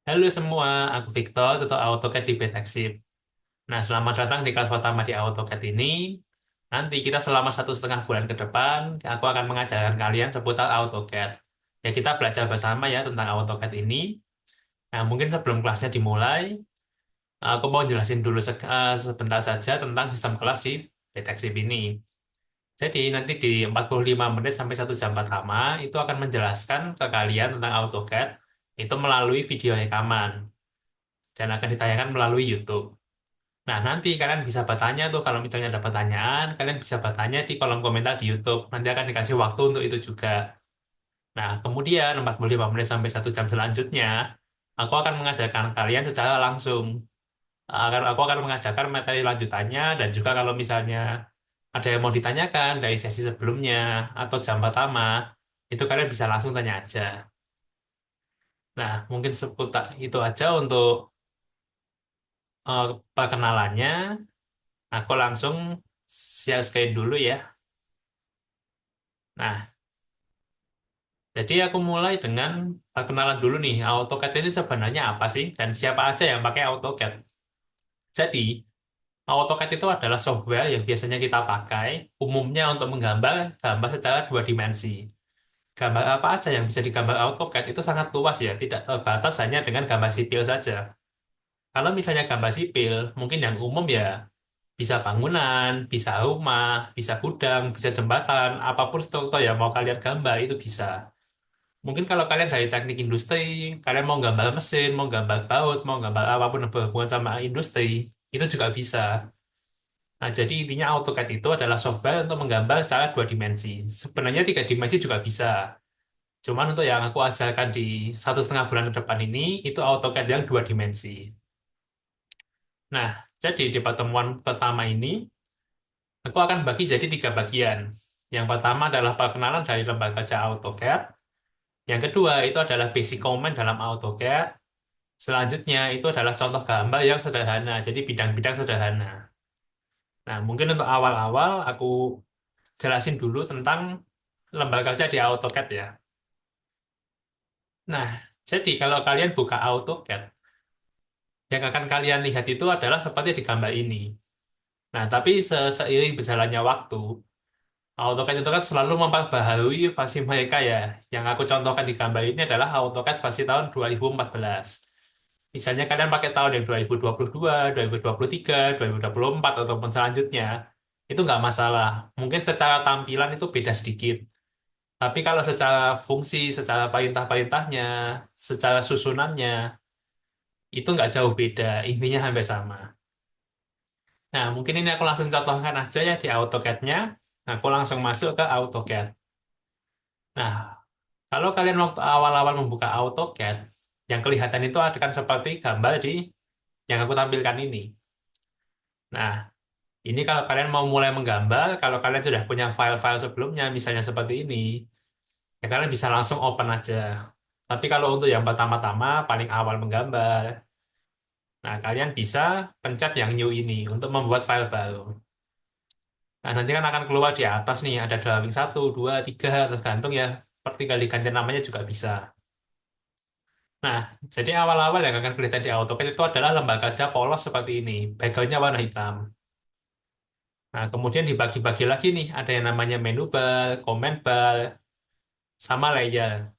Halo semua, aku Victor, tutor AutoCAD di Betexip. Nah, selamat datang di kelas pertama di AutoCAD ini. Nanti kita selama 1,5 bulan ke depan, aku akan mengajarkan kalian seputar AutoCAD. Ya, kita belajar bersama ya tentang AutoCAD ini. Nah, mungkin sebelum kelasnya dimulai, aku mau jelasin dulu sebentar saja tentang sistem kelas di Betexip ini. Jadi, nanti di 45 menit sampai 1 jam pertama, itu akan menjelaskan ke kalian tentang AutoCAD, itu melalui video rekaman dan akan ditayangkan melalui YouTube. Nah, nanti kalian bisa bertanya tuh kalau misalnya ada pertanyaan, kalian bisa bertanya di kolom komentar di YouTube. Nanti akan dikasih waktu untuk itu juga. Nah, kemudian 45 menit sampai 1 jam selanjutnya, aku akan mengajarkan kalian secara langsung. Aku akan mengajarkan materi lanjutannya dan juga kalau misalnya ada yang mau ditanyakan dari sesi sebelumnya atau jam pertama, itu kalian bisa langsung tanya aja. Nah, mungkin seputar itu aja untuk perkenalannya. Aku langsung share screen dulu ya. Nah, jadi aku mulai dengan perkenalan dulu nih. AutoCAD ini sebenarnya apa sih? Dan siapa aja yang pakai AutoCAD? Jadi, AutoCAD itu adalah software yang biasanya kita pakai umumnya untuk menggambar gambar secara 2 dimensi. Gambar apa aja yang bisa digambar AutoCAD itu sangat luas ya, tidak terbatas hanya dengan gambar sipil saja. Kalau misalnya gambar sipil, mungkin yang umum ya bisa bangunan, bisa rumah, bisa gudang, bisa jembatan, apapun struktur yang mau kalian gambar itu bisa. Mungkin kalau kalian dari teknik industri, kalian mau gambar mesin, mau gambar baut, mau gambar apapun yang berhubungan sama industri, itu juga bisa. Nah, jadi intinya AutoCAD itu adalah software untuk menggambar secara 2 dimensi. Sebenarnya 3 dimensi juga bisa. Cuman untuk yang aku ajarkan di 1,5 bulan ke depan ini, itu AutoCAD yang 2 dimensi. Nah, jadi di pertemuan pertama ini, aku akan bagi jadi 3 bagian. Yang pertama adalah perkenalan dari lembaga kerja AutoCAD. Yang kedua itu adalah basic command dalam AutoCAD. Selanjutnya itu adalah contoh gambar yang sederhana, jadi bidang-bidang sederhana. Nah, mungkin untuk awal-awal aku jelasin dulu tentang lembaga kerja di AutoCAD ya. Nah, jadi kalau kalian buka AutoCAD, yang akan kalian lihat itu adalah seperti di gambar ini. Nah, tapi seiring berjalannya waktu, AutoCAD itu kan selalu memperbaharui versi mereka ya. Yang aku contohkan di gambar ini adalah AutoCAD versi tahun 2014. Misalnya kalian pakai tahun yang 2022, 2023, 2024, ataupun selanjutnya, itu nggak masalah. Mungkin secara tampilan itu beda sedikit. Tapi kalau secara fungsi, secara perintah-perintahnya, secara susunannya, itu nggak jauh beda. Intinya hampir sama. Nah, mungkin ini aku langsung contohkan aja ya di AutoCAD-nya. Aku langsung masuk ke AutoCAD. Nah, kalau kalian waktu awal-awal membuka AutoCAD, yang kelihatan itu akan seperti gambar di yang aku tampilkan ini. Nah, ini kalau kalian mau mulai menggambar, kalau kalian sudah punya file-file sebelumnya, misalnya seperti ini, ya kalian bisa langsung open aja. Tapi kalau untuk yang pertama-tama, paling awal menggambar, nah kalian bisa pencet yang new ini untuk membuat file baru. Nah, nanti kan akan keluar di atas nih, ada drawing 1, 2, 3, tergantung ya, tinggal diganti namanya juga bisa. Nah, jadi awal-awal yang akan kelihatan di AutoCAD itu adalah lembar kerja polos seperti ini, backgroundnya warna hitam. Nah, kemudian dibagi-bagi lagi nih, ada yang namanya menu bar, command bar, sama layer.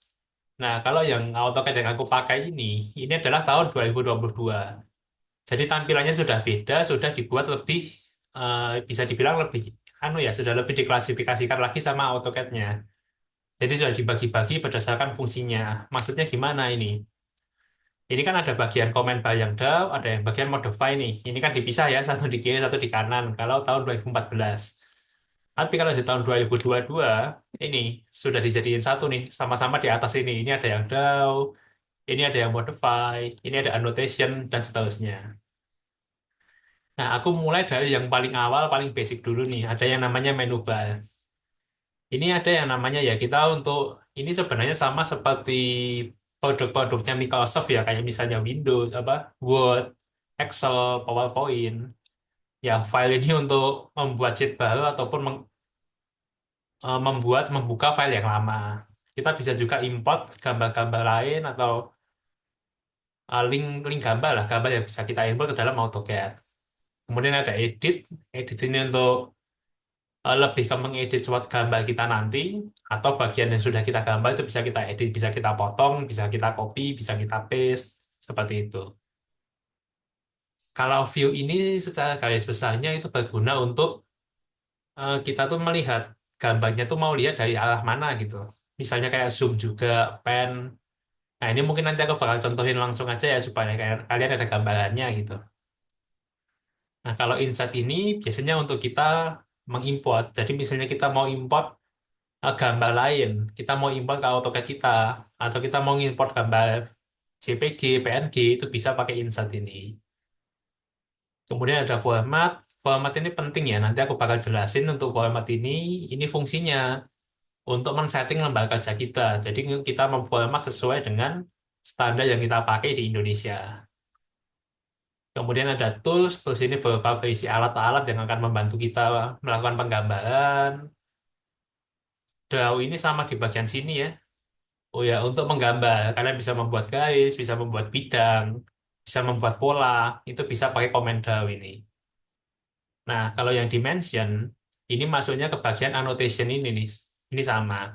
Nah, kalau yang AutoCAD yang aku pakai ini adalah tahun 2022. Jadi tampilannya sudah beda, sudah dibuat lebih, bisa dibilang lebih, sudah lebih diklasifikasikan lagi sama AutoCAD-nya. Jadi sudah dibagi-bagi berdasarkan fungsinya. Maksudnya gimana ini? Ini kan ada bagian command bar yang down, ada yang bagian modify nih. Ini kan dipisah ya, satu di kiri, satu di kanan. Kalau tahun 2014. Tapi kalau di tahun 2022, ini sudah dijadiin satu nih, sama-sama di atas ini. Ini ada yang DAO, ini ada yang modify, ini ada annotation, dan seterusnya. Nah, aku mulai dari yang paling awal, paling basic dulu nih. Ada yang namanya menu bar. Ini ada yang namanya ya, kita untuk, ini sebenarnya sama seperti produk-produknya Microsoft ya, kayak misalnya Windows, Word, Excel, PowerPoint. Ya, file ini untuk membuat sheet baru ataupun membuka file yang lama. Kita bisa juga import gambar-gambar lain atau link link gambar lah, gambar yang bisa kita import ke dalam AutoCAD. Kemudian ada edit, edit ini untuk lebih ke mengedit suatu gambar kita nanti, atau bagian yang sudah kita gambar itu bisa kita edit, bisa kita potong, bisa kita copy, bisa kita paste, seperti itu. Kalau view ini secara garis besarnya itu berguna untuk kita tuh melihat gambarnya tuh mau lihat dari arah mana gitu. Misalnya kayak zoom juga, pan. Nah ini mungkin nanti aku bakal contohin langsung aja ya supaya kayak kalian ada gambarannya gitu. Nah kalau insert ini biasanya untuk kita mengimport. Jadi misalnya kita mau import gambar lain, kita mau import ke AutoCAD kita, atau kita mau import gambar JPG, PNG, itu bisa pakai insert ini. Kemudian ada format. Format ini penting ya, nanti aku bakal jelasin untuk format ini. Ini fungsinya untuk men-setting lembar kerja kita. Jadi kita memformat sesuai dengan standar yang kita pakai di Indonesia. Kemudian ada tools. Tools ini berupa berisi alat-alat yang akan membantu kita melakukan penggambaran. Draw ini sama di bagian sini ya. Oh ya, untuk menggambar, kalian bisa membuat garis, bisa membuat bidang, bisa membuat pola, itu bisa pakai command draw ini. Nah, kalau yang dimension, ini masuknya ke bagian annotation ini nih. Ini sama.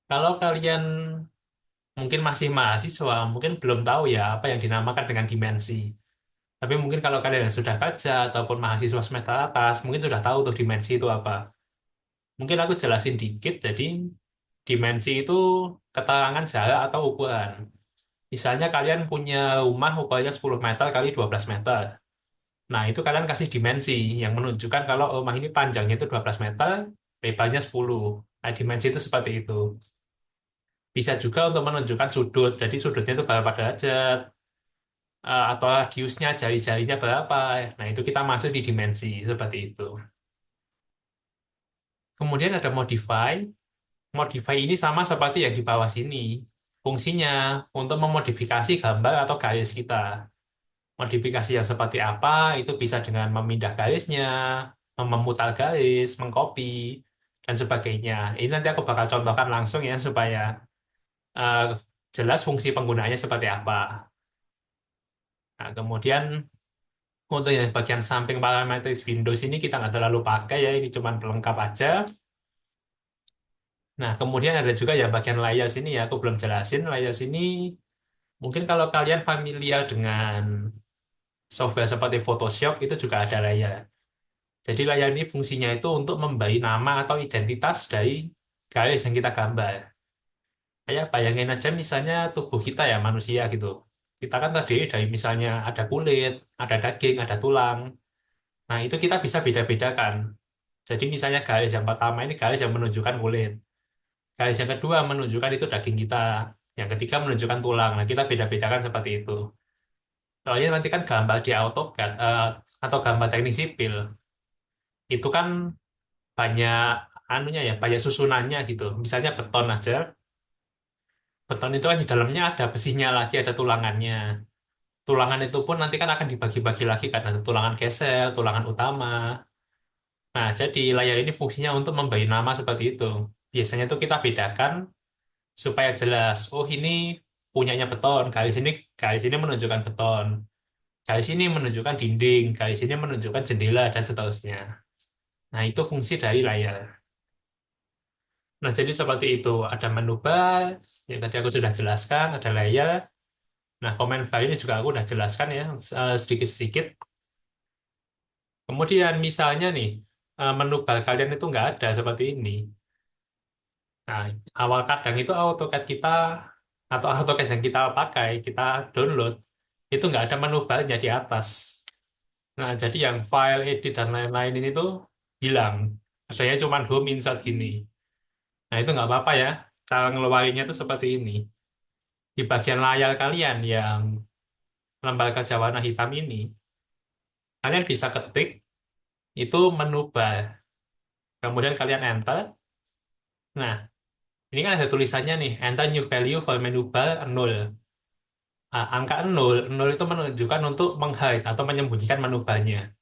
Kalau kalian mungkin masih mahasiswa, mungkin belum tahu ya apa yang dinamakan dengan dimensi. Tapi mungkin kalau kalian yang sudah kerja ataupun mahasiswa semester atas, mungkin sudah tahu tuh dimensi itu apa. Mungkin aku jelasin dikit, jadi dimensi itu keterangan jarak atau ukuran. Misalnya kalian punya rumah ukurannya 10 meter kali 12 meter. Nah, itu kalian kasih dimensi yang menunjukkan kalau rumah ini panjangnya itu 12 meter, lebarnya 10. Nah, dimensi itu seperti itu. Bisa juga untuk menunjukkan sudut. Jadi sudutnya itu berapa derajat, atau radiusnya, jari-jarinya berapa. Nah, itu kita masuk di dimensi seperti itu. Kemudian ada modify. Modify ini sama seperti yang di bawah sini. Fungsinya untuk memodifikasi gambar atau garis kita. Modifikasi yang seperti apa itu bisa dengan memindah garisnya, memutar garis, mengcopy, dan sebagainya. Ini nanti aku bakal contohkan langsung ya supaya eh, jelas fungsi penggunaannya seperti apa. Nah, kemudian untuk yang bagian samping parameters Windows ini kita nggak terlalu pakai ya, ini cuma pelengkap aja. Nah, kemudian ada juga ya bagian layar sini ya, aku belum jelasin. Layar sini mungkin kalau kalian familiar dengan software seperti Photoshop itu juga ada layar. Jadi layar ini fungsinya itu untuk memberi nama atau identitas dari garis yang kita gambar. Kayak bayangin aja misalnya tubuh kita ya manusia gitu. Kita kan terdiri dari misalnya ada kulit, ada daging, ada tulang. Nah itu kita bisa beda-bedakan. Jadi misalnya garis yang pertama ini garis yang menunjukkan kulit. Garis yang kedua menunjukkan itu daging kita. Yang ketiga menunjukkan tulang. Nah kita beda-bedakan seperti itu. Soalnya nanti kan gambar di AutoCAD atau gambar teknik sipil itu kan banyak anunya ya, banyak susunannya gitu. Misalnya beton aja, beton itu kan di dalamnya ada besinya lagi, ada tulangannya. Tulangan itu pun nanti kan akan dibagi-bagi lagi kan, ada tulangan geser, tulangan utama. Nah, jadi layar ini fungsinya untuk memberi nama seperti itu. Biasanya itu kita bedakan supaya jelas, oh ini punyanya beton, garis ini menunjukkan beton, garis ini menunjukkan dinding, garis ini menunjukkan jendela, dan seterusnya. Nah, itu fungsi dari layar. Nah, jadi seperti itu. Ada menu bar, yang tadi aku sudah jelaskan, ada layer. Nah, command bar ini juga aku sudah jelaskan ya, sedikit-sedikit. Kemudian misalnya nih, menu bar kalian itu nggak ada seperti ini. Nah, awal kadang itu AutoCAD kita, atau AutoCAD yang kita pakai, kita download, itu nggak ada menu barnya di atas. Nah, jadi yang file, edit, dan lain-lain ini tuh hilang. Adanya cuma home insert gini. Nah, itu nggak apa-apa ya. Cara ngeluarinnya tuh seperti ini. Di bagian layar kalian yang lembar kaca warna hitam ini, kalian bisa ketik itu menu bar. Kemudian kalian enter. Nah, ini kan ada tulisannya nih, enter new value for menu bar 0. Nah, angka 0, 0 itu menunjukkan untuk menghide atau menyembunyikan menu barnya.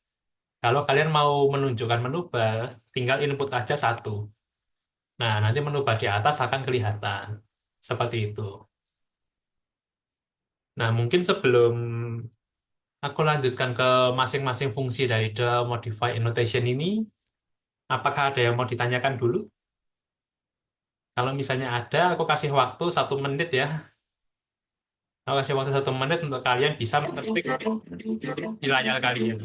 Kalau kalian mau menunjukkan menu bar, tinggal input aja satu. Nah, nanti menu bar di atas akan kelihatan. Seperti itu. Nah, mungkin sebelum aku lanjutkan ke masing-masing fungsi dari the modify annotation ini, apakah ada yang mau ditanyakan dulu? Kalau misalnya ada, aku kasih waktu 1 menit ya. Aku kasih waktu 1 menit untuk kalian bisa mengetik di layar kalian.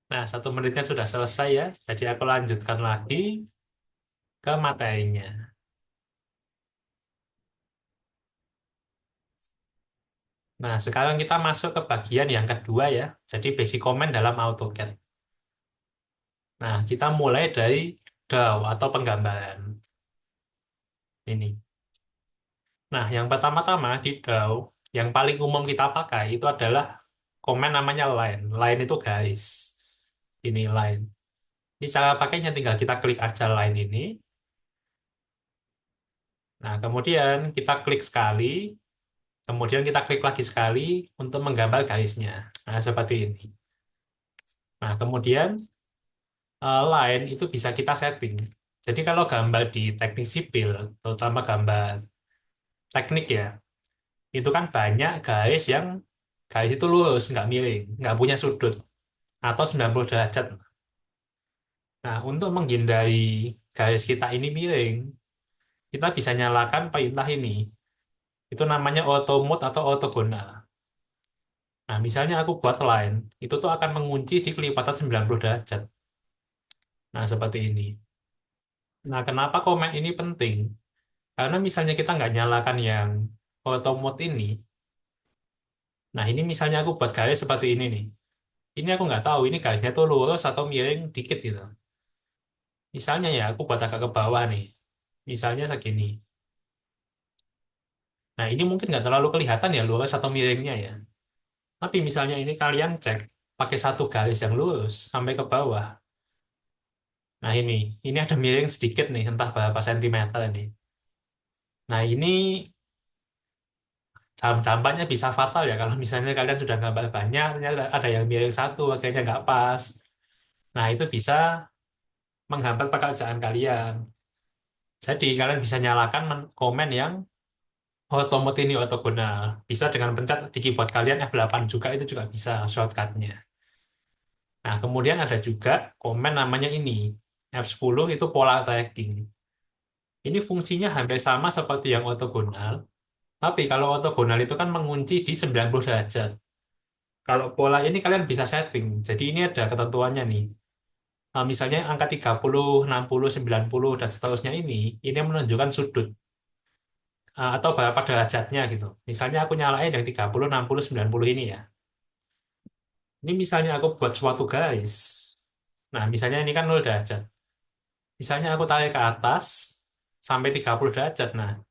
Nah, 1 menitnya sudah selesai ya. Jadi aku lanjutkan lagi ke materinya. Nah, sekarang kita masuk ke bagian yang kedua ya. Jadi basic comment dalam AutoCAD. Nah, kita mulai dari draw atau penggambaran. Ini. Nah, yang pertama-tama di draw, yang paling umum kita pakai itu adalah komen namanya line. Line itu garis. Ini line. Ini cara pakainya tinggal kita klik aja line ini. Nah, kemudian kita klik sekali, kemudian kita klik lagi sekali untuk menggambar garisnya. Nah, seperti ini. Nah, kemudian line itu bisa kita setting. Jadi kalau gambar di teknik sipil, terutama gambar teknik ya, itu kan banyak garis itu lurus, nggak miring, nggak punya sudut, atau 90 derajat. Nah, untuk menghindari garis kita ini miring, kita bisa nyalakan perintah ini. Itu namanya auto mode atau orthogonal. Nah, misalnya aku buat line, itu tuh akan mengunci di kelipatan 90 derajat. Nah, seperti ini. Nah, kenapa komen ini penting? Karena misalnya kita nggak nyalakan yang auto mode ini, nah ini misalnya aku buat garis seperti ini nih. Ini aku nggak tahu, ini garisnya tuh lurus atau miring dikit gitu. Misalnya ya, aku buat agak ke bawah nih. Misalnya segini. Nah, ini mungkin nggak terlalu kelihatan ya lurus atau miringnya ya. Tapi misalnya ini kalian cek pakai satu garis yang lurus sampai ke bawah. Nah ini ada miring sedikit nih, entah berapa sentimeter ini. Nah ini dampaknya bisa fatal ya kalau misalnya kalian sudah gambar banyak, ternyata ada yang miring satu, akhirnya nggak pas. Nah itu bisa menghambat pekerjaan kalian. Jadi kalian bisa nyalakan komen yang auto mode ini ortogonal. Bisa dengan pencet di keyboard kalian F8 juga, itu juga bisa shortcutnya. Nah kemudian ada juga komen namanya ini. F10 itu polar tracking. Ini fungsinya hampir sama seperti yang ortogonal, tapi kalau ortogonal itu kan mengunci di 90 derajat. Kalau pola ini kalian bisa setting. Jadi ini ada ketentuannya nih. Misalnya angka 30, 60, 90, dan seterusnya ini menunjukkan sudut atau berapa derajatnya gitu. Misalnya aku nyalain yang 30, 60, 90 ini ya. Ini misalnya aku buat suatu garis. Nah, misalnya ini kan 0 derajat. Misalnya aku tarik ke atas sampai 30 derajat. Nah,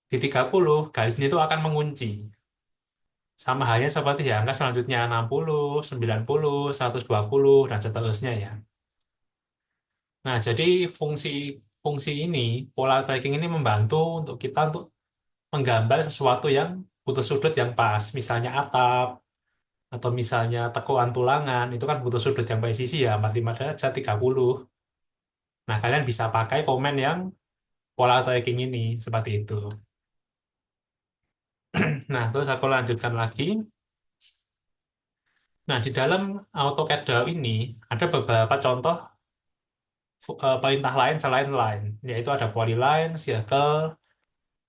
di 30 garis ini tuh akan mengunci. Sama halnya seperti ya angka selanjutnya 60, 90, 120, dan seterusnya ya. Nah, jadi fungsi fungsi ini, polar tracking ini membantu untuk kita untuk menggambar sesuatu yang butuh sudut yang pas. Misalnya atap, atau misalnya tekuan tulangan, itu kan butuh sudut yang presisi ya, 45 derajat, 30. Nah, kalian bisa pakai komen yang polar tracking ini, seperti itu. Nah, terus aku lanjutkan lagi. Nah, di dalam AutoCAD Draw ini, ada beberapa contoh perintah lain selain line, yaitu ada polyline, circle,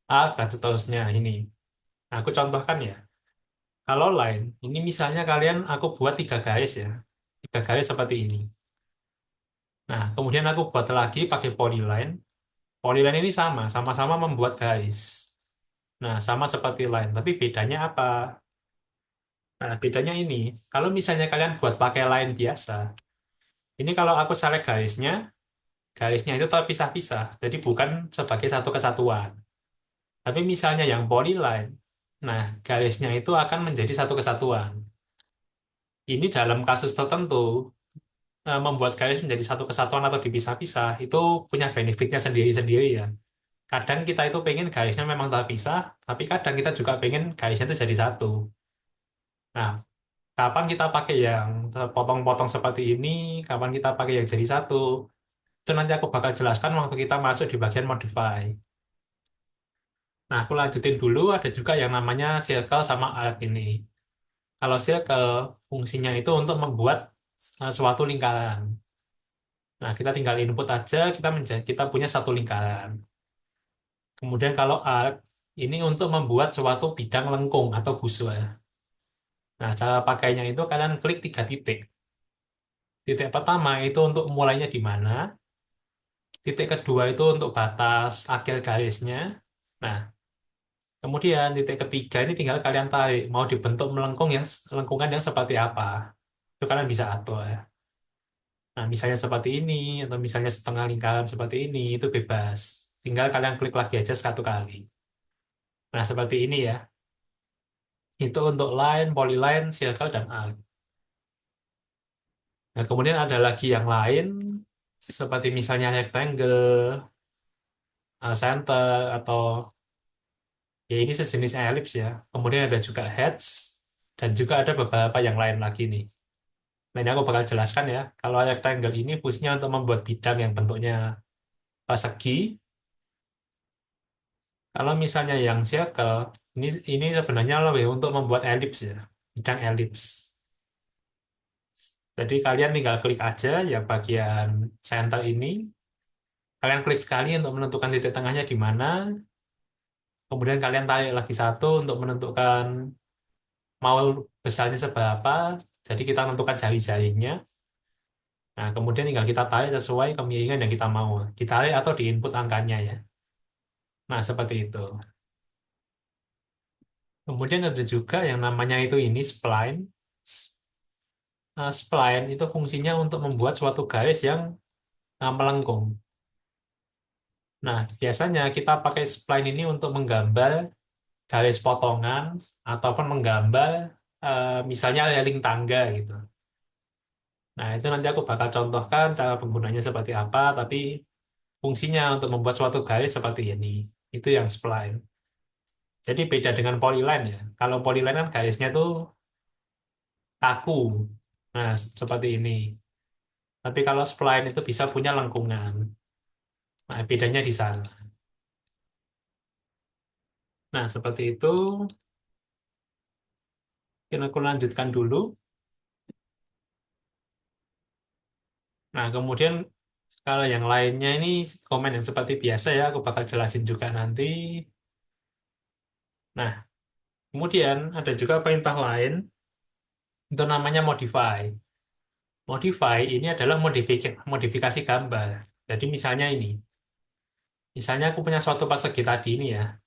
arc, dan seterusnya ini. Nah, aku contohkan ya. Kalau line, ini misalnya kalian aku buat tiga garis ya. Tiga garis seperti ini. Nah, kemudian aku buat lagi pakai polyline. Polyline ini sama, sama-sama membuat garis. Nah, sama seperti line, tapi bedanya apa? Nah, bedanya ini, kalau misalnya kalian buat pakai line biasa, ini kalau aku select garisnya itu terpisah-pisah, jadi bukan sebagai satu kesatuan. Tapi misalnya yang polyline, nah garisnya itu akan menjadi satu kesatuan. Ini dalam kasus tertentu, membuat garis menjadi satu kesatuan atau dipisah-pisah, itu punya benefitnya sendiri-sendiri ya. Kadang kita itu pengen garisnya memang terpisah, tapi kadang kita juga pengen garisnya itu jadi satu. Nah, kapan kita pakai yang potong-potong seperti ini, kapan kita pakai yang jadi satu, itu nanti aku bakal jelaskan waktu kita masuk di bagian modify. Nah, aku lanjutin dulu, ada juga yang namanya circle sama arc ini. Kalau circle, fungsinya itu untuk membuat suatu lingkaran. Nah, kita tinggal input aja, kita punya satu lingkaran. Kemudian kalau arc, ini untuk membuat suatu bidang lengkung atau busway. Nah, cara pakainya itu kalian klik tiga titik. Titik pertama itu untuk mulainya di mana, titik kedua itu untuk batas akhir garisnya. Nah, kemudian titik ketiga ini tinggal kalian tarik, mau dibentuk lengkungan yang seperti apa. Itu kalian bisa atur ya. Nah, misalnya seperti ini, atau misalnya setengah lingkaran seperti ini, itu bebas. Tinggal kalian klik lagi aja satu kali. Nah, seperti ini ya. Itu untuk line, polyline, circle, dan arc. Nah, kemudian ada lagi yang lain, seperti misalnya rectangle, center, atau ya ini sejenis elips ya. Kemudian ada juga heads, dan juga ada beberapa yang lain lagi nih. Nah, ini aku bakal jelaskan ya. Kalau rectangle ini fungsinya untuk membuat bidang yang bentuknya persegi. Kalau misalnya yang circle, ini sebenarnya lebih untuk membuat elips ya, bidang elips. Jadi kalian tinggal klik aja yang bagian center ini. Kalian klik sekali untuk menentukan titik tengahnya di mana. Kemudian kalian tarik lagi satu untuk menentukan mau besarnya seberapa. Jadi kita tentukan jari-jarinya. Nah, kemudian tinggal kita tarik sesuai kemiringan yang kita mau. Ditarik atau di input angkanya ya. Nah, seperti itu. Kemudian ada juga yang namanya itu ini spline. Spline itu fungsinya untuk membuat suatu garis yang melengkung. Nah, biasanya kita pakai spline ini untuk menggambar garis potongan ataupun menggambar misalnya railing tangga gitu. Nah, itu nanti aku bakal contohkan cara penggunanya seperti apa, tapi fungsinya untuk membuat suatu garis seperti ini. Itu yang spline. Jadi beda dengan polyline ya. Kalau polyline kan garisnya tuh kaku. Nah, seperti ini. Tapi kalau spline itu bisa punya lengkungan. Nah, bedanya di sana. Nah, seperti itu. Mungkin aku lanjutkan dulu. Nah, kemudian kalau yang lainnya ini komen yang seperti biasa ya, aku bakal jelasin juga nanti. Nah, kemudian ada juga perintah lain, itu namanya modify. Modify ini adalah modifikasi gambar. Jadi misalnya aku punya suatu persegi tadi ini ya.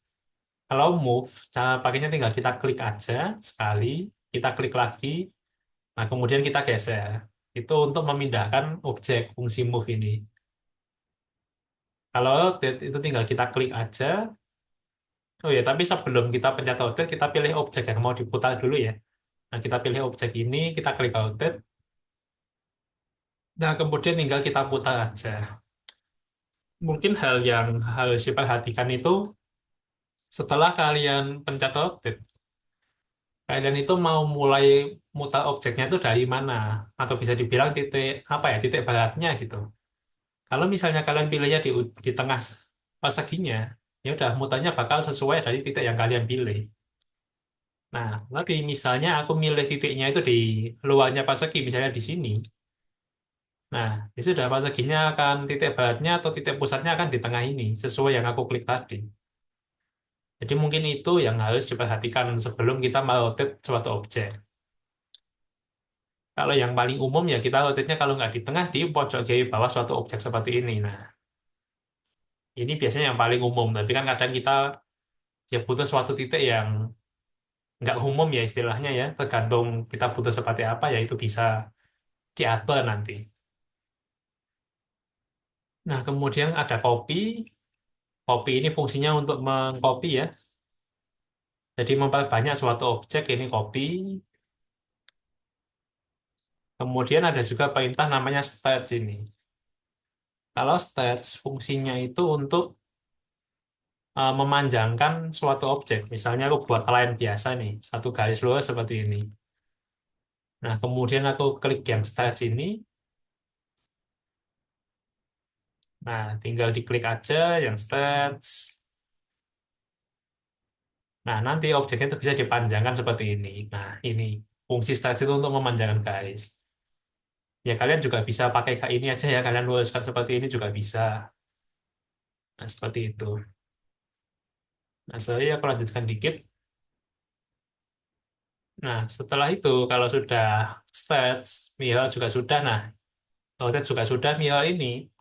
Kalau move, cara pakainya tinggal kita klik aja sekali, kita klik lagi, nah kemudian kita geser. Itu untuk memindahkan objek fungsi move ini. Kalau rotate itu tinggal kita klik aja. Oh ya, tapi sebelum kita pencet rotate, kita pilih objek yang mau diputar dulu ya. Nah, kita pilih objek ini, kita klik rotate. Nah, kemudian tinggal kita putar aja. Mungkin hal yang harus diperhatikan itu setelah kalian pencet rotate, kalian itu mau mulai mutar objeknya itu dari mana? Atau bisa dibilang titik apa ya, titik baratnya gitu. Kalau misalnya kalian pilihnya di tengah perseginya, ya udah mutarnya bakal sesuai dari titik yang kalian pilih. Nah, tapi misalnya aku milih titiknya itu di luarnya persegi, misalnya di sini. Nah, ya sudah perseginya akan titik baratnya atau titik pusatnya akan di tengah ini, sesuai yang aku klik tadi. Jadi mungkin itu yang harus diperhatikan sebelum kita merotate suatu objek. Kalau yang paling umum ya kita rotate-nya kalau nggak di tengah, di pojok kiri bawah suatu objek seperti ini. Nah, ini biasanya yang paling umum. Tapi kan kadang kita ya butuh suatu titik yang nggak umum ya istilahnya ya. Tergantung kita butuh seperti apa ya itu bisa diatur nanti. Nah, kemudian ada copy. Copy ini fungsinya untuk mengcopy ya. Jadi memperbanyak suatu objek ini copy. Kemudian ada juga perintah namanya stage ini. Kalau stage fungsinya itu untuk memanjangkan suatu objek. Misalnya aku buat line biasa nih, satu garis lurus seperti ini. Nah, kemudian aku klik yang stage ini. Nah, tinggal diklik aja yang stage. Nah, nanti objeknya itu bisa dipanjangkan seperti ini. Nah, ini fungsi stage itu untuk memanjangkan garis. Ya, kalian juga bisa pakai kayak ini aja ya. Kalian luruskan seperti ini juga bisa. Nah, seperti itu. Nah, saya aku lanjutkan dikit. Nah, setelah itu, kalau sudah stats, Mio juga sudah. Nah, Rotate juga sudah. Mio ini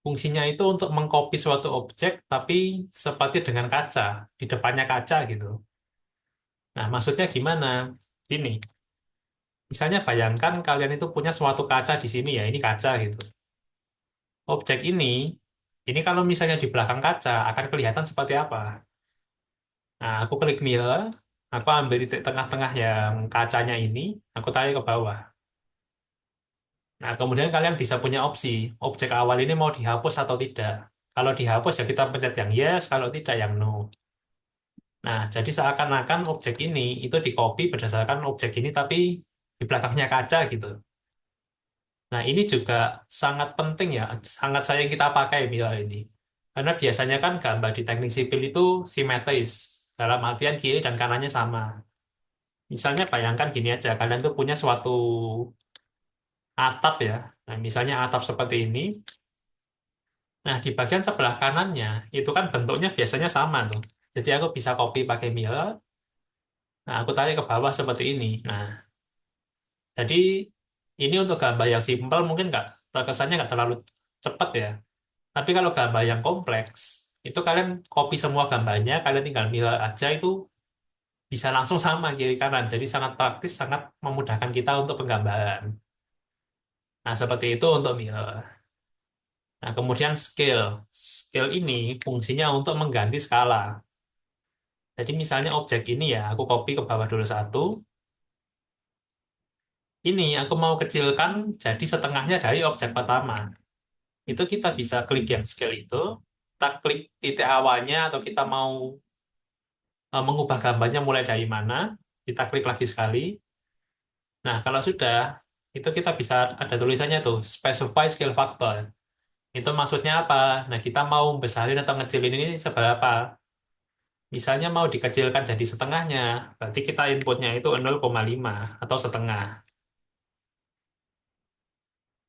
fungsinya itu untuk mengcopy suatu objek, tapi seperti dengan kaca, di depannya kaca gitu. Nah, maksudnya gimana? Ini, misalnya bayangkan kalian itu punya suatu kaca di sini ya, ini kaca gitu. Objek ini kalau misalnya di belakang kaca, akan kelihatan seperti apa? Nah, aku klik mirror, aku ambil titik tengah-tengah yang kacanya ini, aku tarik ke bawah. Nah, kemudian kalian bisa punya opsi, objek awal ini mau dihapus atau tidak. Kalau dihapus ya kita pencet yang yes, kalau tidak yang no. Nah, jadi seakan-akan objek ini itu di-copy berdasarkan objek ini, tapi di belakangnya kaca gitu. Nah, ini juga sangat penting ya, sangat sayang kita pakai bila ini. Karena biasanya kan gambar di teknik sipil itu simetris, dalam artian kiri dan kanannya sama. Misalnya bayangkan gini aja, kalian tuh punya suatu atap ya. Nah, misalnya atap seperti ini. Nah, di bagian sebelah kanannya, itu kan bentuknya biasanya sama tuh. Jadi aku bisa copy pakai mirror, nah aku tarik ke bawah seperti ini. Nah, jadi ini untuk gambar yang simpel mungkin nggak, terkesannya nggak terlalu cepat ya. Tapi kalau gambar yang kompleks, itu kalian copy semua gambarnya, kalian tinggal mirror aja itu bisa langsung sama kiri kanan. Jadi sangat praktis, sangat memudahkan kita untuk penggambaran. Nah, seperti itu untuk mirror. Nah, kemudian scale. Scale ini fungsinya untuk mengganti skala. Jadi misalnya objek ini ya, aku copy ke bawah dulu satu. Ini aku mau kecilkan jadi setengahnya dari objek pertama. Itu kita bisa klik yang scale itu, kita klik titik awalnya atau kita mau mengubah gambarnya mulai dari mana, kita klik lagi sekali. Nah, kalau sudah, itu kita bisa ada tulisannya tuh, specify scale factor. Itu maksudnya apa? Nah, kita mau besarin atau ngecilin ini seberapa. Misalnya mau dikecilkan jadi setengahnya, berarti kita inputnya itu 0,5 atau setengah.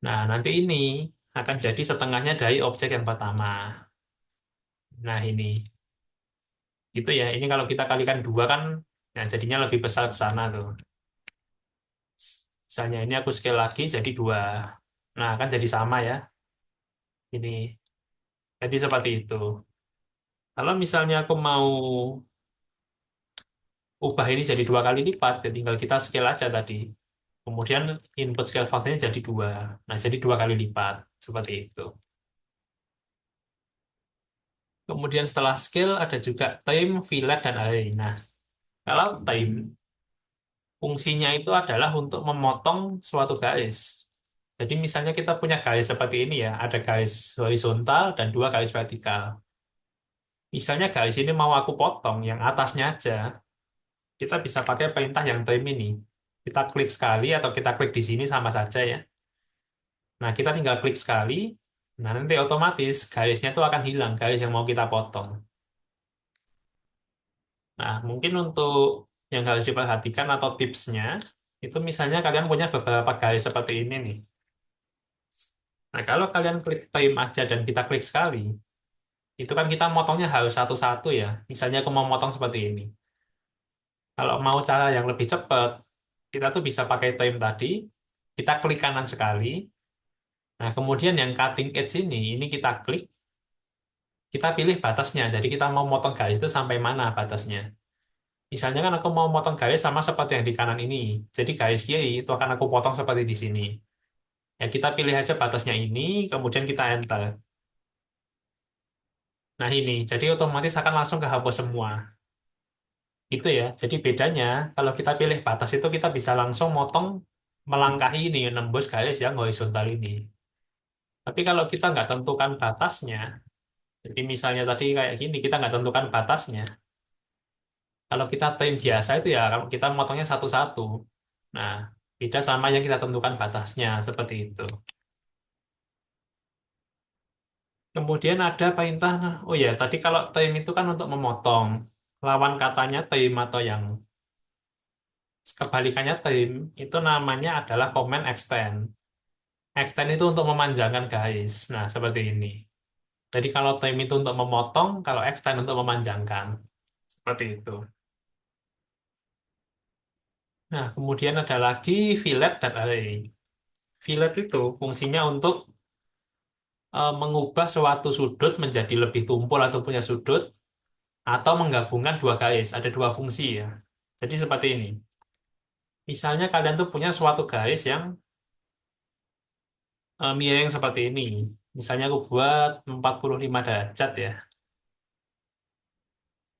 Nah, nanti ini akan jadi setengahnya dari objek yang pertama. Nah, ini. Gitu ya. Ini kalau kita kalikan dua kan, nah jadinya lebih besar ke sana tuh. Misalnya ini aku scale lagi jadi dua. Nah, kan jadi sama ya. Ini. Jadi seperti itu. Kalau misalnya aku mau ubah ini jadi dua kali lipat, ya tinggal kita scale aja tadi. Kemudian input scale factor-nya jadi dua. Nah, jadi dua kali lipat. Seperti itu. Kemudian setelah scale ada juga time, fillet, dan array. Nah, kalau time, fungsinya itu adalah untuk memotong suatu garis. Jadi misalnya kita punya garis seperti ini ya, ada garis horizontal dan dua garis vertikal. Misalnya garis ini mau aku potong, yang atasnya aja, kita bisa pakai perintah yang trim ini. Kita klik sekali atau kita klik di sini sama saja ya. Nah, kita tinggal klik sekali, nah nanti otomatis garisnya itu akan hilang, garis yang mau kita potong. Nah, mungkin untuk yang harus diperhatikan atau tipsnya, itu misalnya kalian punya beberapa garis seperti ini nih. Nah, kalau kalian klik time aja dan kita klik sekali, Itu kan kita motongnya harus satu-satu ya. Misalnya aku mau motong seperti ini. Kalau mau cara yang lebih cepat, kita tuh bisa pakai time tadi, kita klik kanan sekali. Nah, kemudian yang cutting edge ini kita klik, kita pilih batasnya. Jadi kita mau motong garis itu sampai mana batasnya. Misalnya kan aku mau motong garis sama seperti yang di kanan ini. Jadi garis kiri itu akan aku potong seperti di sini. Ya, kita pilih aja batasnya ini, kemudian kita enter. Nah, ini. Jadi otomatis akan langsung kehapus semua. Itu ya. Jadi bedanya, kalau kita pilih batas itu kita bisa langsung motong melangkahi ini, nembus garis yang horizontal ini. Tapi kalau kita nggak tentukan batasnya, jadi misalnya tadi kayak gini, kita nggak tentukan batasnya. Kalau kita time biasa itu ya, kalau kita motongnya satu-satu. Nah, beda sama yang kita tentukan batasnya, seperti itu. Kemudian ada perintah, oh ya, tadi kalau time itu kan untuk memotong. Lawan katanya time atau yang kebalikannya time, itu namanya adalah command extend. Extend itu untuk memanjangkan garis. Nah, seperti ini. Jadi kalau time itu untuk memotong, kalau extend untuk memanjangkan. Seperti itu. Nah, kemudian ada lagi fillet dan array. Fillet itu fungsinya untuk mengubah suatu sudut menjadi lebih tumpul atau punya sudut, atau menggabungkan dua garis. Ada dua fungsi ya. Jadi seperti ini. Misalnya kalian tuh punya suatu garis yang miring seperti ini. Misalnya aku buat 45 derajat ya.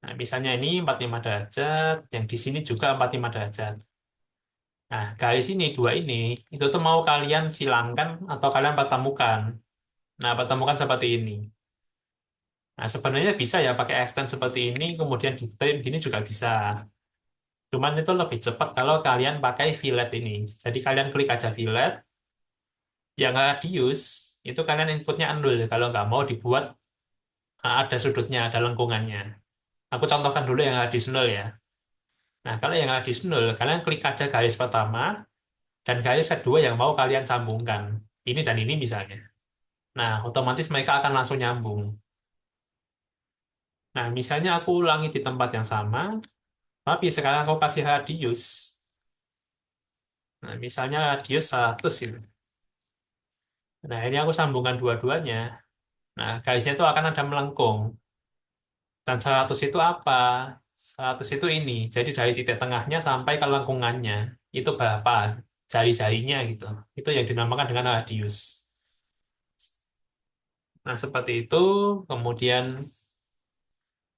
Nah, misalnya ini 45 derajat, yang di sini juga 45 derajat. Nah, garis ini, dua ini, itu tuh mau kalian silangkan atau kalian pertemukan. Nah, pertemukan seperti ini. Nah, sebenarnya bisa ya pakai extend seperti ini, kemudian di time gini juga bisa. Cuman itu lebih cepat kalau kalian pakai fillet ini. Jadi kalian klik aja fillet, yang radius, itu kalian inputnya 0 kalau nggak mau dibuat ada sudutnya, ada lengkungannya. Aku contohkan dulu yang radius 0 ya. Nah, kalau yang radius 0, kalian klik aja garis pertama, dan garis kedua yang mau kalian sambungkan. Ini dan ini misalnya. Nah, otomatis mereka akan langsung nyambung. Nah, misalnya aku ulangi di tempat yang sama, tapi sekarang aku kasih radius. Nah, misalnya radius 100 itu. Nah, ini aku sambungkan dua-duanya. Nah, garisnya itu akan ada melengkung. Dan 100 itu apa? 100 itu ini. Jadi dari titik tengahnya sampai ke lengkungannya. Itu berapa? Jari-jarinya gitu. Itu yang dinamakan dengan radius. Nah, seperti itu. Kemudian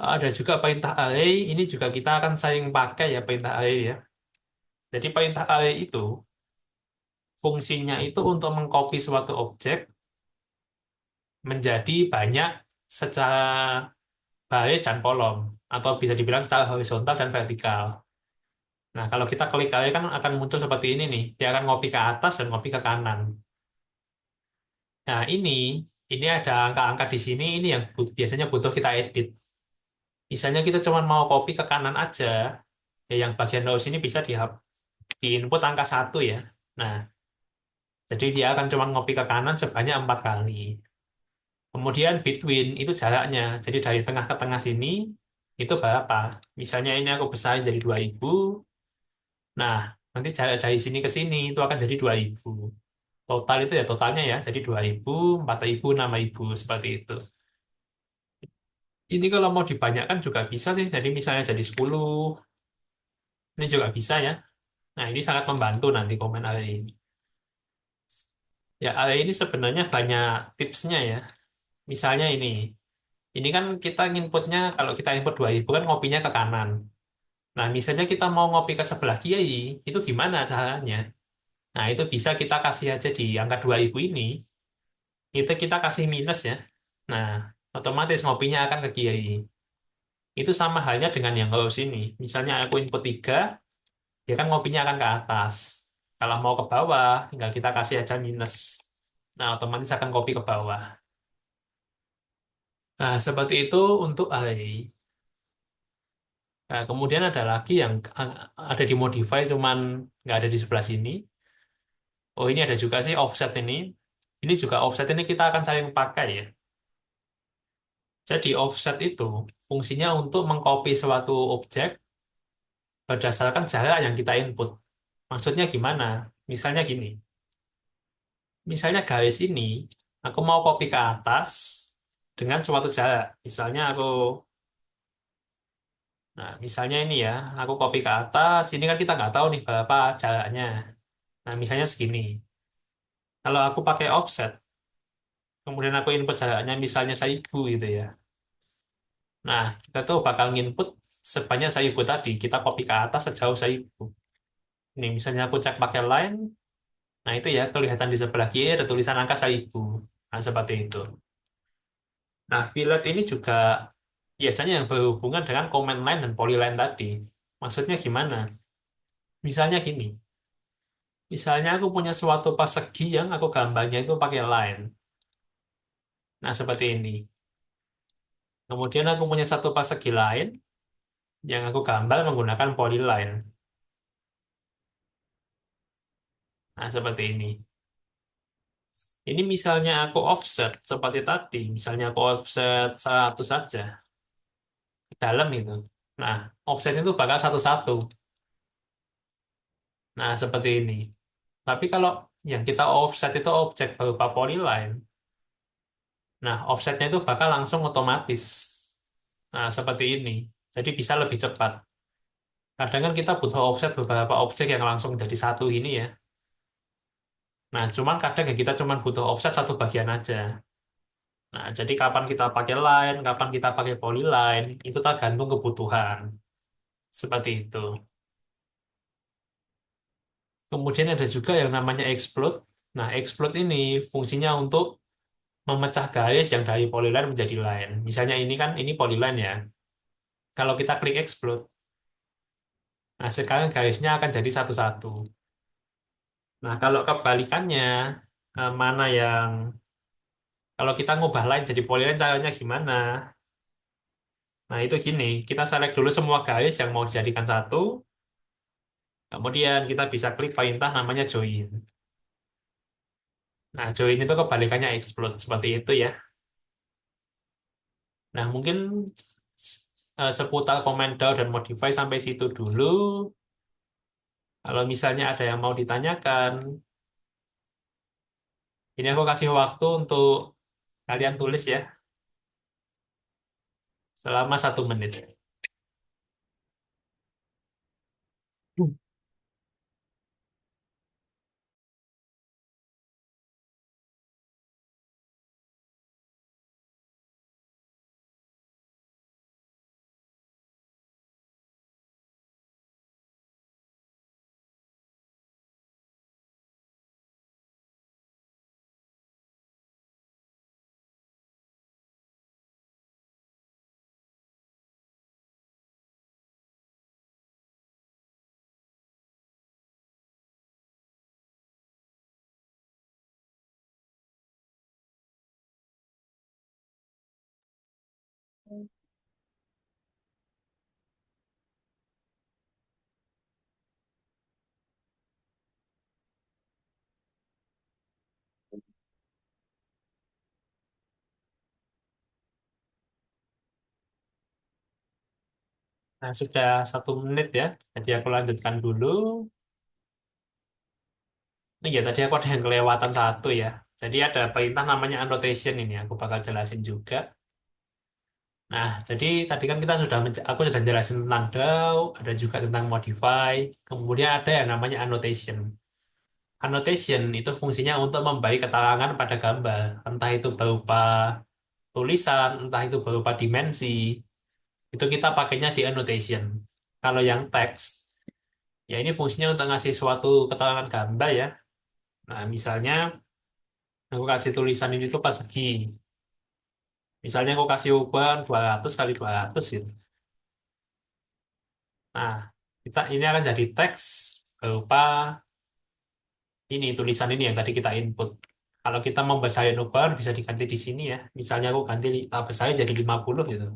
ada juga perintah array. Ini juga kita akan sering pakai ya perintah array ya. Jadi perintah array itu fungsinya itu untuk mengcopy suatu objek menjadi banyak secara baris dan kolom, atau bisa dibilang secara horizontal dan vertikal. Nah, kalau kita klik array kan akan muncul seperti ini nih. Dia akan ngopi ke atas dan ngopi ke kanan. Nah, ini ada angka-angka di sini, ini yang biasanya butuh kita edit. Misalnya kita cuma mau copy ke kanan aja, ya yang bagian bawah sini bisa di input angka 1 ya. Nah, jadi dia akan cuma ngopi ke kanan sebanyak 4 kali. Kemudian between itu jaraknya. Jadi dari tengah ke tengah sini itu berapa? Misalnya ini aku besarin jadi 2000. Nah, nanti jarak dari sini ke sini itu akan jadi 2000. Total itu ya totalnya ya. Jadi 2000, 4000, 6000 seperti itu. Ini kalau mau dibanyakkan juga bisa sih. Jadi misalnya jadi 10. Ini juga bisa ya. Nah, ini sangat membantu nanti komen array ini. Ya, array ini sebenarnya banyak tipsnya ya. Misalnya ini. Ini kan kita inputnya, kalau kita input 2000 kan ngopinya ke kanan. Nah, misalnya kita mau ngopi ke sebelah kiri, itu gimana caranya? Nah, itu bisa kita kasih aja di angka 2000 ini, itu kita kasih minus ya. Nah, otomatis ngopinya akan ke kiri. Itu sama halnya dengan yang kalau sini. Misalnya aku input 3, ya kan ngopinya akan ke atas. Kalau mau ke bawah, tinggal kita kasih aja minus. Nah, otomatis akan kopi ke bawah. Nah, seperti itu untuk array. Nah, kemudian ada lagi yang ada di modify, cuman nggak ada di sebelah sini. Oh, ini ada juga sih offset ini. Ini juga offset ini kita akan sering pakai ya. Jadi offset itu fungsinya untuk mengcopy suatu objek berdasarkan jarak yang kita input. Maksudnya gimana? Misalnya gini, misalnya garis ini, aku mau copy ke atas dengan suatu jarak. Misalnya ini ya, aku copy ke atas, ini kan kita nggak tahu nih berapa jaraknya. Nah, misalnya segini. Kalau aku pakai offset, kemudian aku input jaraknya misalnya 1.000 gitu ya. Nah, kita tuh bakal nginput sebanyak 1.000 tadi, kita copy ke atas sejauh 1.000. Ini misalnya aku cek pakai line, nah itu ya kelihatan di sebelah kiri ada tulisan angka 1.000. Nah, seperti itu. Nah, vlet ini juga biasanya yang berhubungan dengan command line dan polyline tadi. Maksudnya gimana? Misalnya gini, misalnya aku punya suatu persegi yang aku gambarnya itu pakai line. Nah, seperti ini. Kemudian aku punya satu persegi lain yang aku gambar menggunakan polyline. Nah, seperti ini. Ini misalnya aku offset seperti tadi, misalnya aku offset 100 saja ke dalam itu. Nah, offset itu bakal satu-satu. Nah, seperti ini. Tapi kalau yang kita offset itu objek berupa polyline, nah offsetnya itu bakal langsung otomatis. Nah, seperti ini. Jadi bisa lebih cepat. Kadang kan kita butuh offset beberapa objek yang langsung jadi satu ini ya. Nah, cuman kadang ya kita cuman butuh offset satu bagian aja. Nah, jadi kapan kita pakai line, kapan kita pakai polyline, itu tergantung kebutuhan. Seperti itu. Kemudian ada juga yang namanya explode. Nah, explode ini fungsinya untuk memecah garis yang dari polyline menjadi line. Misalnya ini kan, ini polyline ya. Kalau kita klik explode, nah sekarang garisnya akan jadi satu-satu. Nah, kalau kebalikannya, mana yang, kalau kita ngubah line jadi polyline caranya gimana? Nah, itu gini, kita select dulu semua garis yang mau dijadikan satu, kemudian kita bisa klik perintah namanya join. Nah, join itu kebalikannya explode, seperti itu ya. Nah, mungkin seputar command down dan modify sampai situ dulu. Kalau misalnya ada yang mau ditanyakan, ini aku kasih waktu untuk kalian tulis ya, selama 1 menit. Nah, sudah 1 menit ya. Jadi aku lanjutkan dulu. Oh iya, tadi aku ada yang kelewatan satu ya. Jadi ada perintah namanya annotation ini. Aku bakal jelasin juga. Nah, jadi tadi kan aku sudah jelasin tentang DAO, ada juga tentang modify, kemudian ada yang namanya annotation. Annotation itu fungsinya untuk memberi keterangan pada gambar, entah itu berupa tulisan, entah itu berupa dimensi, itu kita pakainya di annotation. Kalau yang teks, ya ini fungsinya untuk ngasih suatu keterangan gambar ya. Nah, misalnya aku kasih tulisan ini tuh persegi. Misalnya aku kasih ukuran 200 kali 200 gitu. Nah, ini akan jadi teks berupa ini tulisan ini yang tadi kita input. Kalau kita mau besarin ukuran bisa diganti di sini ya. Misalnya aku ganti besarin jadi 50 gitu.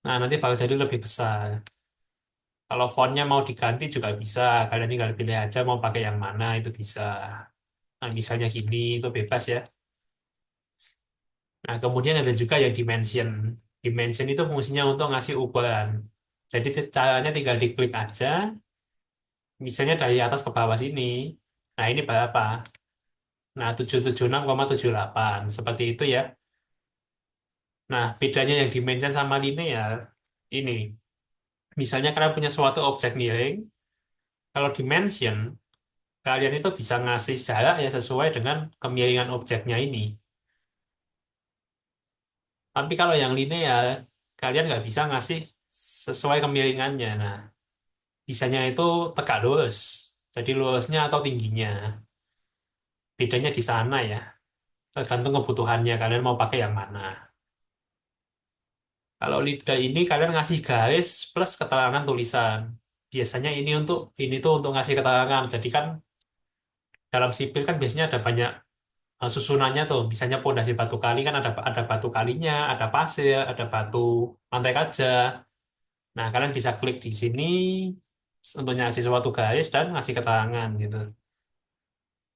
Nah, nanti bakal jadi lebih besar. Kalau fontnya mau diganti juga bisa. Kalian tinggal pilih aja mau pakai yang mana itu bisa. Nah, misalnya gini itu bebas ya. Nah, kemudian ada juga yang dimension. Dimension itu fungsinya untuk ngasih ukuran. Jadi caranya tinggal diklik aja, misalnya dari atas ke bawah sini. Nah, ini berapa? Nah, 776,78. Seperti itu ya. Nah, bedanya yang dimension sama linear, ini. Misalnya kalian punya suatu objek miring, kalau dimension, kalian itu bisa ngasih jarak ya sesuai dengan kemiringan objeknya ini. Tapi kalau yang linear, kalian nggak bisa ngasih sesuai kemiringannya. Nah, bisanya itu tegak lurus. Jadi lurusnya atau tingginya. Bedanya di sana ya. Tergantung kebutuhannya, kalian mau pakai yang mana. Kalau lidah ini kalian ngasih garis plus keterangan tulisan. Biasanya ini tuh untuk ngasih keterangan. Jadi kan dalam sipil kan biasanya ada banyak susunannya tuh. Misalnya pondasi batu kali kan ada batu kalinya, ada pasir, ada batu lantai kaca. Nah, kalian bisa klik di sini untuk ngasih suatu garis dan ngasih keterangan gitu.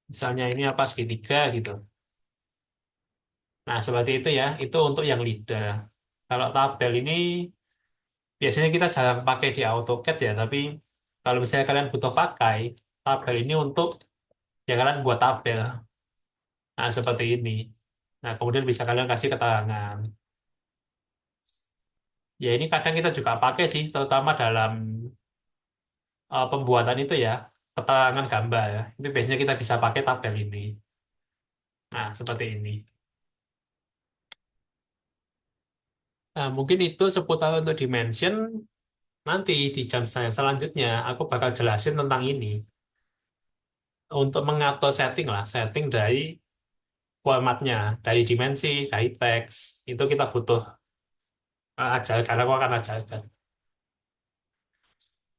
Misalnya ini apa segitiga gitu. Nah, seperti itu ya. Itu untuk yang lidah. Kalau tabel ini biasanya kita jarang pakai di AutoCAD ya, tapi kalau misalnya kalian butuh pakai tabel ini untuk ya kalian buat tabel. Nah, seperti ini. Nah, kemudian bisa kalian kasih keterangan. Ya, ini kadang kita juga pakai sih, terutama dalam pembuatan itu ya, keterangan gambar ya. Itu biasanya kita bisa pakai tabel ini. Nah, seperti ini. Nah, mungkin itu seputar untuk dimension. Nanti di jam saya selanjutnya, aku bakal jelasin tentang ini. Untuk mengatur setting lah, setting dari formatnya, dari dimensi, dari teks. Itu kita butuh ajarkan, aku akan ajarkan.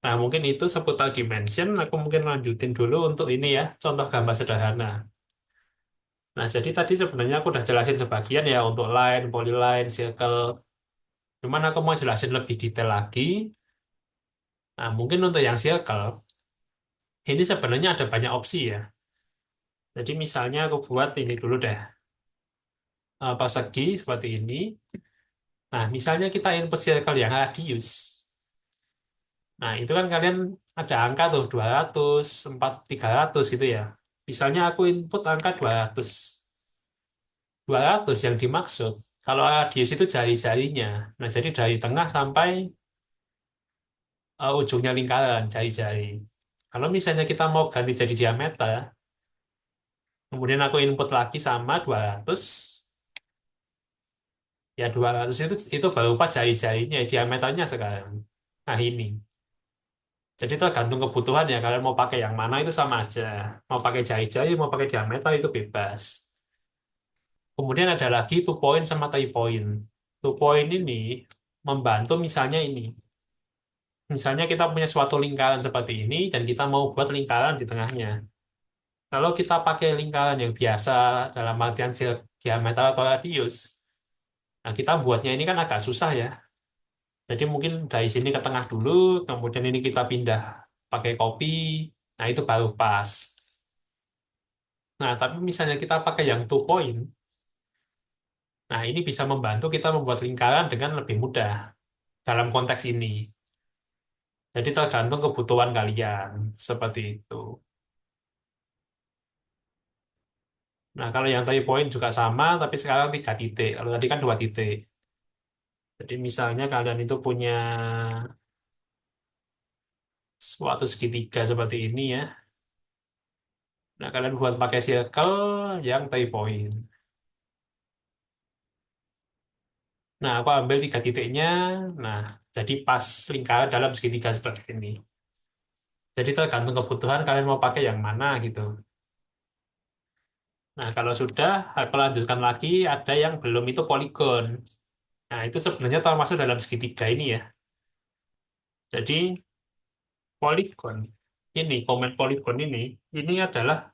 Nah, mungkin itu seputar dimension. Aku mungkin lanjutin dulu untuk ini ya, contoh gambar sederhana. Nah, jadi tadi sebenarnya aku udah jelasin sebagian ya untuk line, polyline, circle. Cuman aku mau jelasin lebih detail lagi. Nah, mungkin untuk yang circle, ini sebenarnya ada banyak opsi ya. Jadi misalnya aku buat ini dulu deh, persegi seperti ini. Nah, misalnya kita input circle yang radius. Nah, itu kan kalian ada angka tuh 200, 300 gitu ya. Misalnya aku input angka 200. 200 yang dimaksud, kalau radius itu jari-jarinya. Nah, jadi dari tengah sampai ujungnya lingkaran, jari-jari. Kalau misalnya kita mau ganti jadi diameter, kemudian aku input lagi sama 200, ya 200 itu baru 4 jari-jarinya, diameternya sekarang. Nah, ini. Jadi tergantung kebutuhan ya, kalian mau pakai yang mana itu sama aja. Mau pakai jari-jari, mau pakai diameter itu bebas. Kemudian ada lagi two point sama three point. Two point ini membantu misalnya ini. Misalnya kita punya suatu lingkaran seperti ini dan kita mau buat lingkaran di tengahnya. Kalau kita pakai lingkaran yang biasa dalam artian diameter atau radius, nah kita buatnya ini kan agak susah ya. Jadi mungkin dari sini ke tengah dulu, kemudian ini kita pindah pakai copy, nah itu baru pas. Nah, tapi misalnya kita pakai yang two point, nah ini bisa membantu kita membuat lingkaran dengan lebih mudah dalam konteks ini. Jadi tergantung kebutuhan kalian, seperti itu. Nah, kalau yang tadi poin juga sama, tapi sekarang 3 titik. Kalau tadi kan 2 titik. Jadi misalnya kalian itu punya suatu segitiga seperti ini ya. Nah, kalian buat pakai circle yang three point. Nah, aku ambil 3 titiknya. Nah, jadi pas lingkaran dalam segitiga seperti ini. Jadi tergantung kebutuhan kalian mau pakai yang mana gitu. Nah, kalau sudah, aku lanjutkan lagi. Ada yang belum itu poligon. Nah, itu sebenarnya termasuk dalam segitiga ini ya. Jadi, poligon komen poligon ini adalah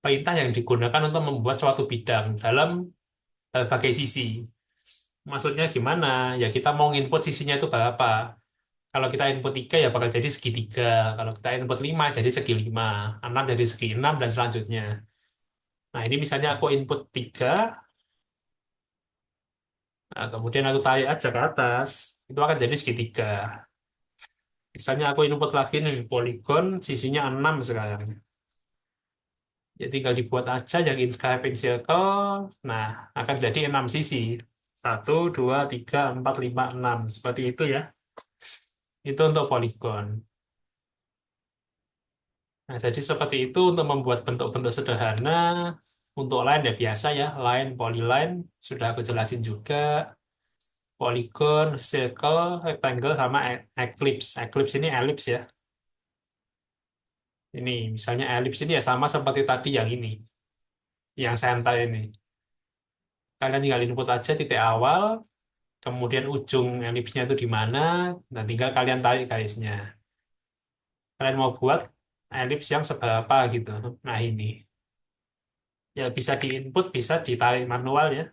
perintah yang digunakan untuk membuat suatu bidang dalam berbagai sisi. Maksudnya gimana? Ya kita mau input sisinya itu berapa. Kalau kita input 3 ya bakal jadi segitiga. Kalau kita input 5 jadi segi 5. 6 jadi segi 6 dan selanjutnya. Nah, ini misalnya aku input 3. Nah, kemudian aku tarik aja ke atas, itu akan jadi segitiga. Misalnya aku input lagi nih, poligon sisinya 6 sekarang. Ya tinggal dibuat aja yang inscribing circle. Nah, akan jadi 6 sisi. Satu, dua, tiga, empat, lima, enam. Seperti itu ya. Itu untuk poligon. Nah, jadi seperti itu untuk membuat bentuk-bentuk sederhana. Untuk line ya biasa ya, line, polyline. Sudah aku jelasin juga. Polygon, circle, rectangle, sama ellipse. Ellipse ini ellipse ya. Ini misalnya ellipse ini ya sama seperti tadi yang ini. Yang center ini. Kalian tinggal input aja titik awal, kemudian ujung elipsnya itu di mana, dan tinggal kalian tarik garisnya. Kalian mau buat elips yang seberapa gitu. Nah ini, ya bisa diinput, bisa ditarik manual ya.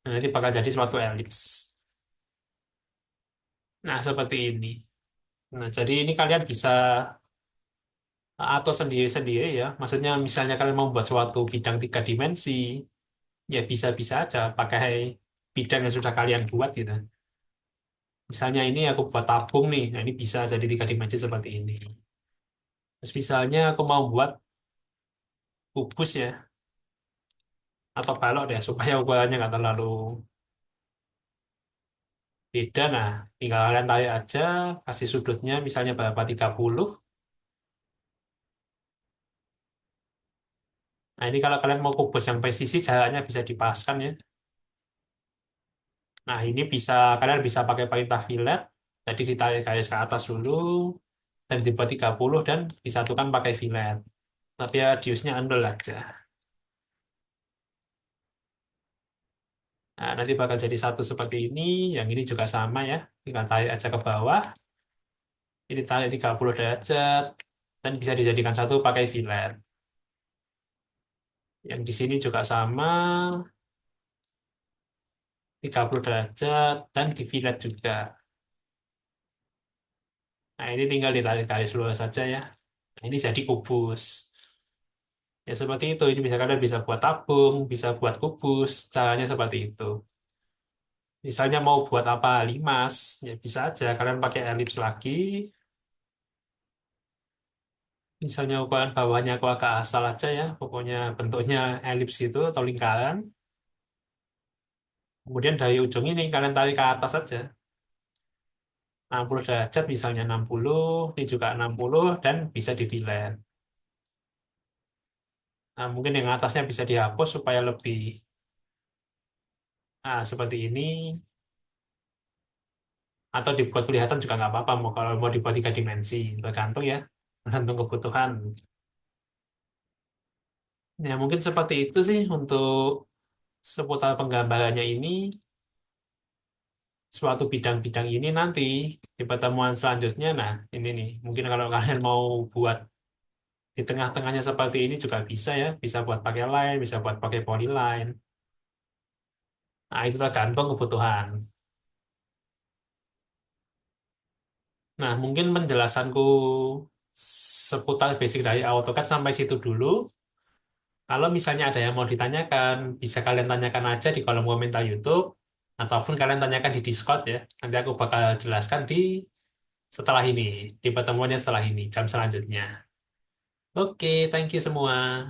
Nah, nanti bakal jadi suatu elips. Nah seperti ini. Nah jadi ini kalian bisa atau sendiri-sendiri ya. Maksudnya misalnya kalian mau buat suatu bidang 3 dimensi, ya bisa-bisa aja pakai bidang yang sudah kalian buat gitu. Misalnya ini aku buat tabung nih, nah ini bisa jadi 3 dimensi seperti ini. Terus misalnya aku mau buat kubus ya, atau balok deh, supaya ukurannya nggak terlalu beda. Nah, tinggal kalian tarik aja, kasih sudutnya misalnya berapa, 30. Nah, ini kalau kalian mau kubus yang presisi, jaraknya bisa dipaskan ya. Nah, ini bisa kalian bisa pakai perintah fillet, jadi ditarik garis ke atas dulu, dan dibuat 30, dan disatukan pakai fillet. Tapi ya radiusnya andol aja. Nah, nanti bakal jadi satu seperti ini, yang ini juga sama ya. Tinggal tarik aja ke bawah, ini tarik 30 derajat, dan bisa dijadikan satu pakai fillet. Yang di sini juga sama, 30 derajat, dan di fillet juga. Nah, ini tinggal ditarik garis lurus saja ya. Nah, ini jadi kubus. Ya, seperti itu. Ini bisa kalian bisa buat tabung, bisa buat kubus. Caranya seperti itu. Misalnya mau buat apa, limas, ya bisa aja. Kalian pakai elips lagi. Misalnya ukuran bawahnya aku agak asal aja ya. Pokoknya bentuknya elips itu atau lingkaran. Kemudian dari ujung ini kalian tarik ke atas saja. 60 derajat misalnya 60, ini juga 60, dan bisa di fillet. Nah, mungkin yang atasnya bisa dihapus supaya lebih seperti ini, atau dibuat kelihatan juga nggak apa-apa. Mau kalau mau dibuat 3 dimensi, tergantung ya, tergantung kebutuhan. Ya mungkin seperti itu sih untuk seputar penggambarannya ini. Suatu bidang-bidang ini nanti di pertemuan selanjutnya. Nah ini nih, mungkin kalau kalian mau buat di tengah-tengahnya seperti ini juga bisa ya, bisa buat pakai line, bisa buat pakai polyline. Nah itu tergantung kebutuhan. Nah, mungkin penjelasanku seputar basic dari AutoCAD sampai situ dulu. Kalau misalnya ada yang mau ditanyakan, bisa kalian tanyakan aja di kolom komentar YouTube, ataupun kalian tanyakan di Discord ya. Nanti aku bakal jelaskan di setelah ini, di pertemuannya setelah ini, jam selanjutnya. Oke, thank you semua.